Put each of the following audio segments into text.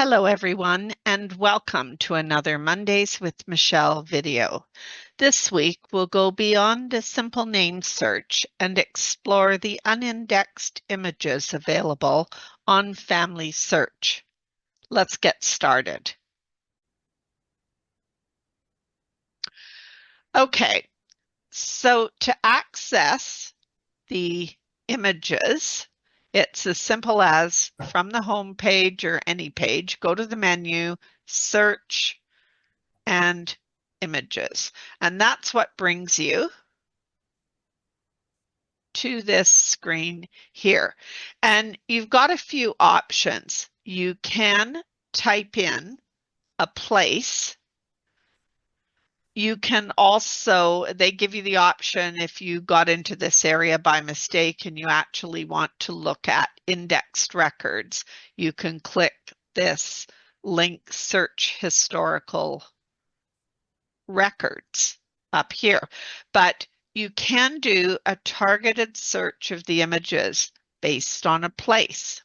Hello everyone, and welcome to another Mondays with Michele video. This week we'll go beyond a simple name search and explore the unindexed images available on FamilySearch. Let's get started. Okay, so to access the images, it's as simple as from the home page or any page, go to the menu, search, and images. And that's what brings you to this screen here. And you've got a few options. You can type in a place. You can also, they give you the option if you got into this area by mistake and you actually want to look at indexed records, you can click this link, search historical records up here. But you can do a targeted search of the images based on a place.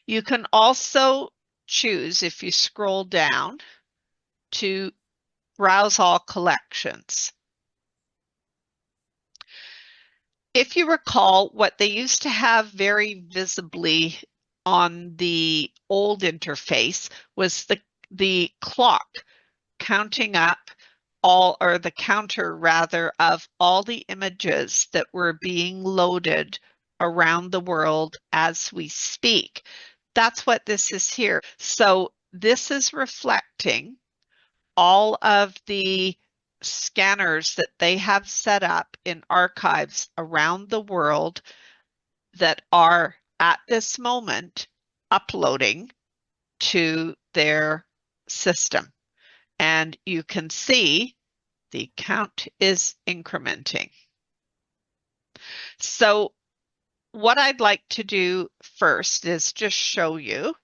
You can also choose, if you scroll down, to browse all collections. If you recall, what they used to have very visibly on the old interface was the clock counting up all, or the counter rather, of all the images that were being loaded around the world as we speak. That's what this is here. So this is reflecting all of the scanners that they have set up in archives around the world that are at this moment uploading to their system. And you can see the count is incrementing. So what I'd like to do first is just show you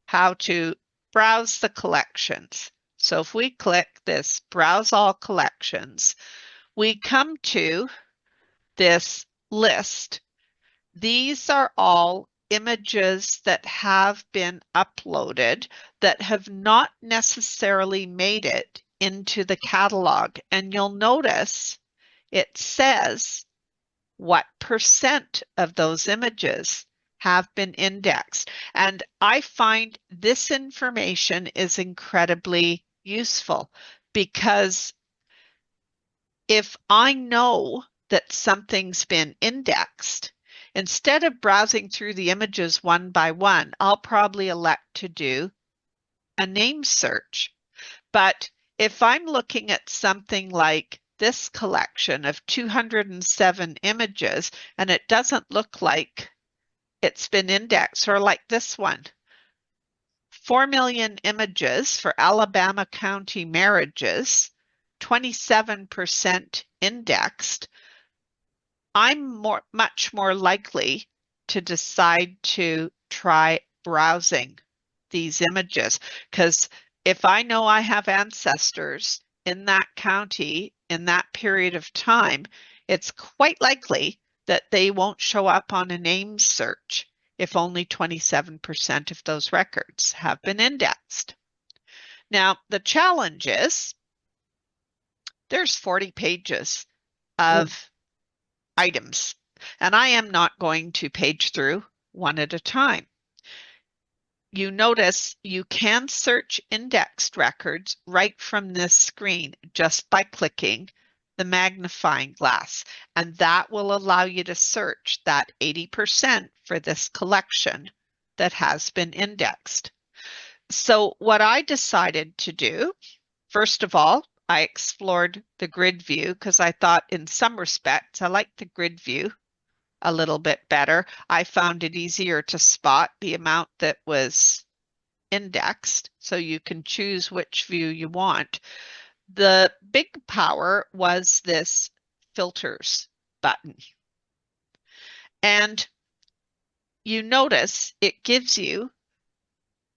how to browse the collections. So if we click this Browse All Collections, we come to this list. These are all images that have been uploaded that have not necessarily made it into the catalog. And you'll notice it says what percent of those images have been indexed. And I find this information is incredibly useful because if I know that something's been indexed, instead of browsing through the images one by one, I'll probably elect to do a name search. But if I'm looking at something like this collection of 207 images and it doesn't look like it's been indexed, or like this one, 4 million images for Alabama County marriages, 27% indexed, I'm much more likely to decide to try browsing these images, because if I know I have ancestors in that county in that period of time, it's quite likely that they won't show up on a name search if only 27% of those records have been indexed. Now, the challenge is there's 40 pages of items, and I am not going to page through one at a time. You notice you can search indexed records right from this screen just by clicking the magnifying glass, and that will allow you to search that 80% for this collection that has been indexed. So what I decided to do, first of all, I explored the grid view because I thought in some respects I like the grid view a little bit better. I found it easier to spot the amount that was indexed, so you can choose which view you want. The big power was this filters button. And you notice it gives you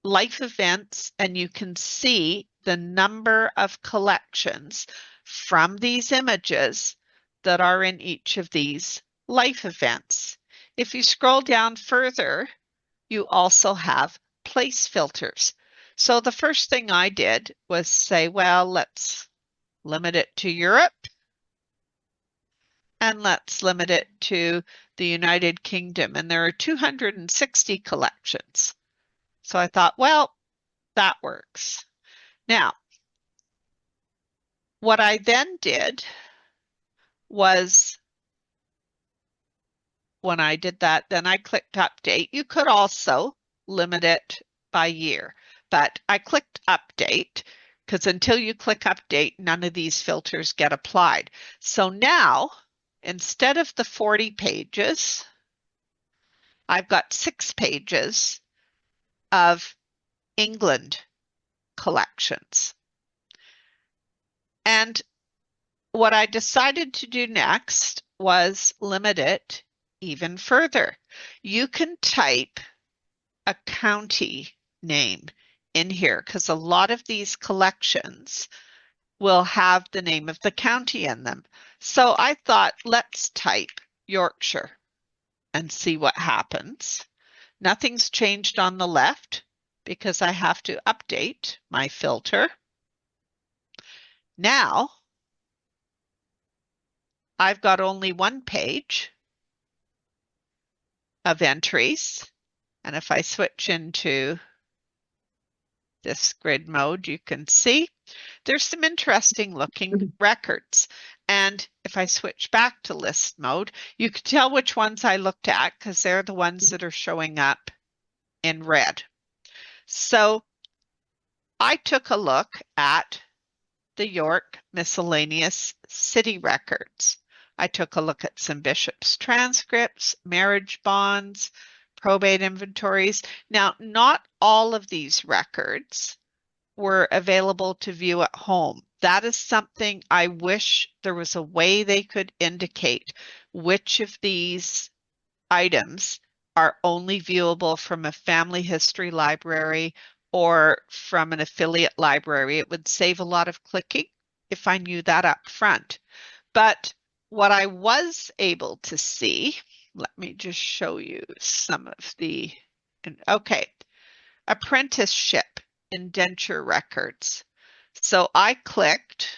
life events, and you can see the number of collections from these images that are in each of these life events. If you scroll down further, you also have place filters. So the first thing I did was say, well, let's limit it to Europe and let's limit it to the United Kingdom. And there are 260 collections. So I thought, well, that works. Now, what I then did was when I did that, then I clicked update. You could also limit it by year, but I clicked update because until you click update, none of these filters get applied. So now, instead of the 40 pages, I've got 6 pages of England collections. And what I decided to do next was limit it even further. You can type a county name in here because a lot of these collections will have the name of the county in them. So I thought, let's type Yorkshire and see what happens. Nothing's changed on the left because I have to update my filter. Now, I've got only one page of entries. And if I switch into this grid mode, you can see there's some interesting looking records. And if I switch back to list mode, you can tell which ones I looked at because they're the ones that are showing up in red. So I took a look at the York miscellaneous city records. I took a look at some bishops' transcripts, marriage bonds, probate inventories. Now, not all of these records were available to view at home. That is something I wish there was a way they could indicate which of these items are only viewable from a family history library or from an affiliate library. It would save a lot of clicking if I knew that up front. But what I was able to see, let me just show you some of the, okay, apprenticeship indenture records. So I clicked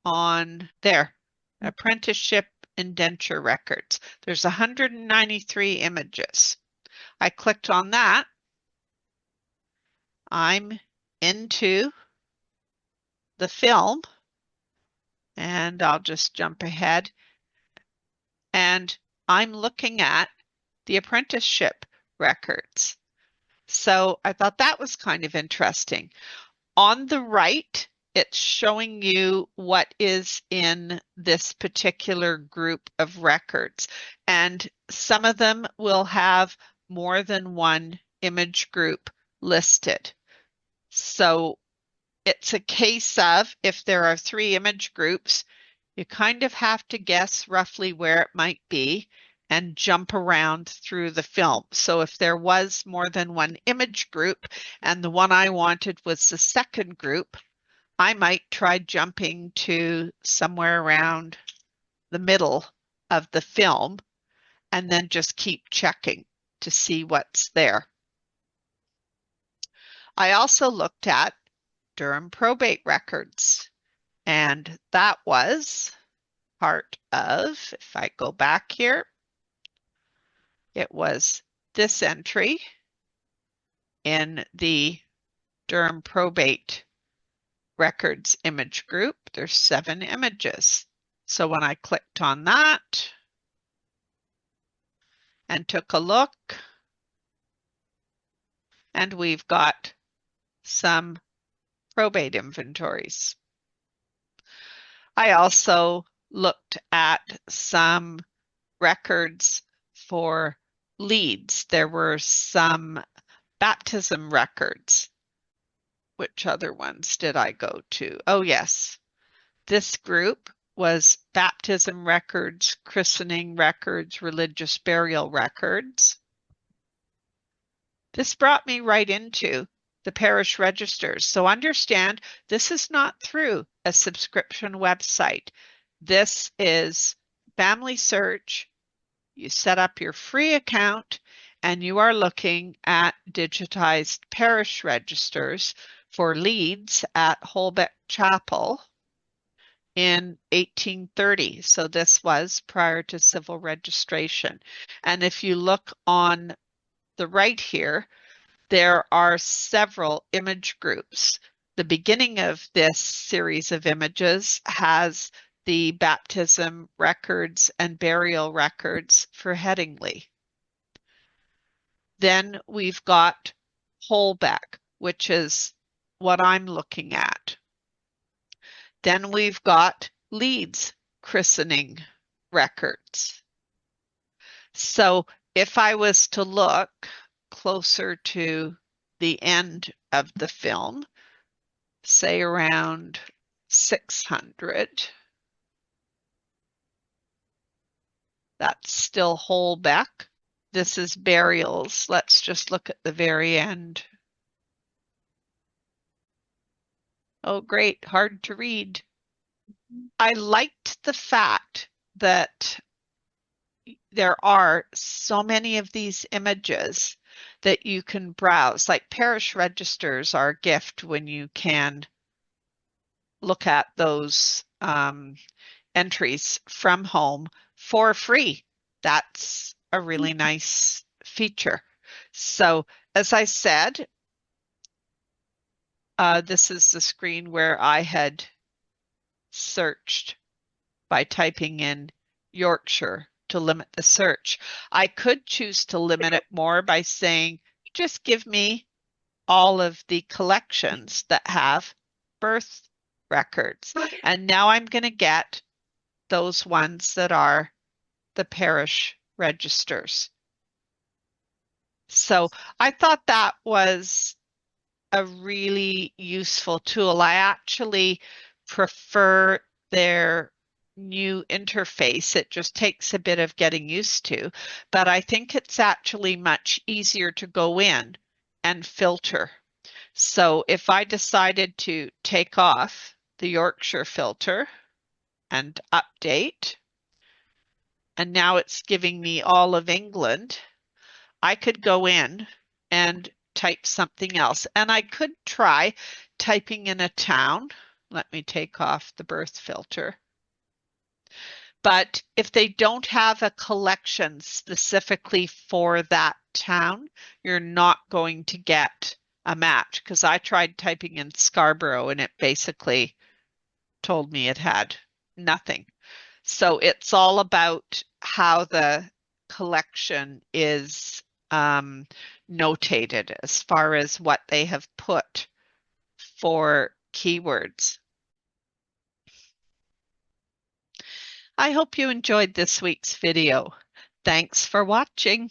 on there, apprenticeship indenture records. There's 193 images. I clicked on that. I'm into the film and I'll just jump ahead and I'm looking at the apprenticeship records. So I thought that was kind of interesting. On the right, it's showing you what is in this particular group of records. And some of them will have more than one image group listed. So it's a case of if there are 3 image groups, you kind of have to guess roughly where it might be and jump around through the film. So if there was more than one image group and the one I wanted was the second group, I might try jumping to somewhere around the middle of the film and then just keep checking to see what's there. I also looked at Durham probate records, and that was part of, if I go back here, it was this entry in the Durham probate records image group. There's 7 images. So when I clicked on that and took a look, and we've got some probate inventories. I also looked at some records for leads. There were some baptism records. Which other ones did I go to? Oh, yes. This group was baptism records, christening records, religious burial records. This brought me right into the parish registers. So understand, this is not through a subscription website. This is FamilySearch. You set up your free account and you are looking at digitized parish registers for Leeds at Holbeck Chapel in 1830. So this was prior to civil registration. And if you look on the right here, there are several image groups. The beginning of this series of images has the baptism records and burial records for Headingley. Then we've got Holbeck, which is what I'm looking at. Then we've got Leeds christening records. So if I was to look closer to the end of the film, say around 600, that's still Holbeck. This is burials. Let's just look at the very end. Oh, great, hard to read. I liked the fact that there are so many of these images that you can browse. Like parish registers are a gift when you can look at those entries from home for free. That's a really nice feature. So as I said, this is the screen where I had searched by typing in Yorkshire to limit the search. I could choose to limit it more by saying, just give me all of the collections that have birth records. And now I'm going to get those ones that are the parish registers. So I thought that was a really useful tool. I actually prefer their new interface. It just takes a bit of getting used to, but I think it's actually much easier to go in and filter. So if I decided to take off the Yorkshire filter and update, and now it's giving me all of England, I could go in and type something else. And I could try typing in a town. Let me take off the birth filter. But if they don't have a collection specifically for that town, you're not going to get a match, because I tried typing in Scarborough and it basically told me it had nothing. So it's all about how the collection is notated as far as what they have put for keywords. I hope you enjoyed this week's video. Thanks for watching.